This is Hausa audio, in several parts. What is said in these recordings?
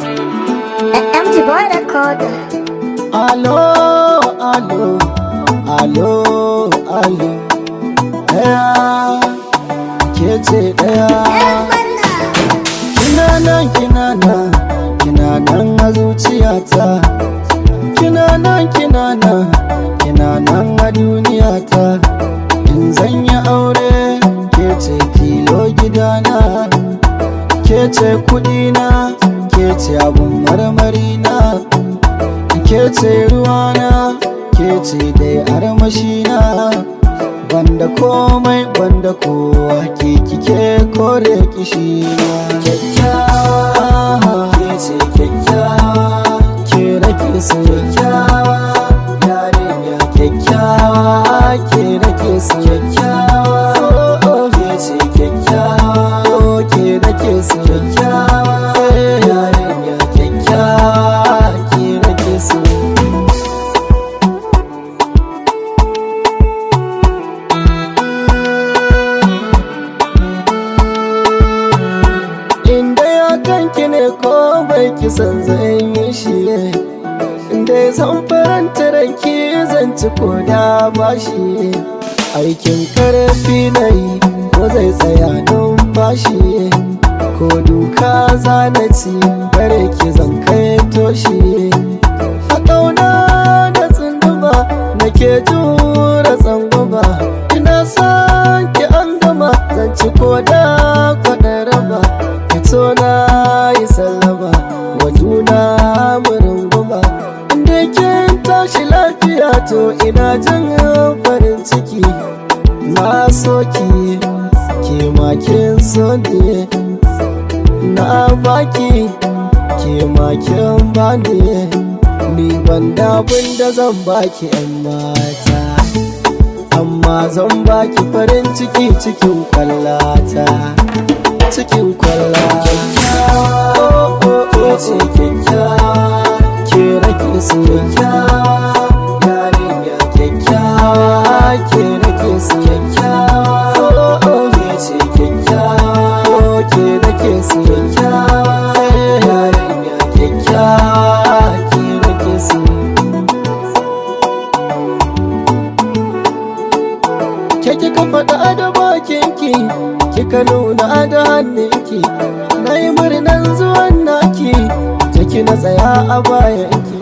MG Boy Recorder. Allo, allo, allo, allo. Ɗaya, ke ce ɗaya. Kina nan a zuciyata. Kina nan a duniyata. In zan yi aure, ke ce tilo gidana. Ke ce kuɗina, ke ce abun marmarina. Ke ce ruwana, ke ce dai armashina. Banda komai banda kowa, ke kike kore kishina. Kyakkyawa, ke ce kyakkyawa, ke nake so. Kyakkyawa, yarinya kyakkyawa, ke nake so. Kyakkyawa, ke ce kyakkyawa, ke nake so. Kyakkyawa, yarinya kyakkyawa, ke nake so. Kanki ne ko bai kisan zan yi shi, inda zan faranta ranki zan ci ko da bashi. Aikin karfi na yi ko zai tsaya numfashi, ko duka zanaci gare ki zan kai toshi. A ƙauna da tsunduma nake jura tsangwama, ina son ki an gama zan ci ko da kwaɗa raba. So na yi sallama wa juna mu runguma, inda kin tashi lafiya to ina jin farin ciki. Na so ki, ke ma kin so ne. Na baki, ke ma kin bani. Ni ban da abin da zan baki 'yan mata, amma zan baki farin ciki cikin kwallata. Cikin kwalla kyakkyawa, ce kyakkyawa, ke nake so. Kyakkyawa, yarinya kyakkyawa, ke nake so. Kyakkyawa, ke ce kyakkyawa, ke nake so. Kyakkyawa, yarinya kyakkyawa, ke nake so. Ke kika faɗa da bakinki, kika nuna da hannunki, na yi murnan zuwan naki, jiki na tsaya a bayanki.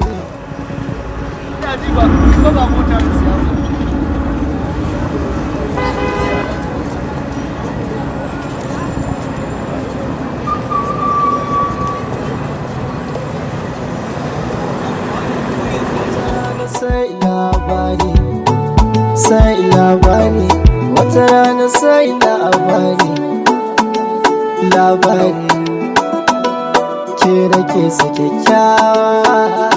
Sai labari, sai labari, wata rana sai labari. Labari, ke nake so kyakkyawa.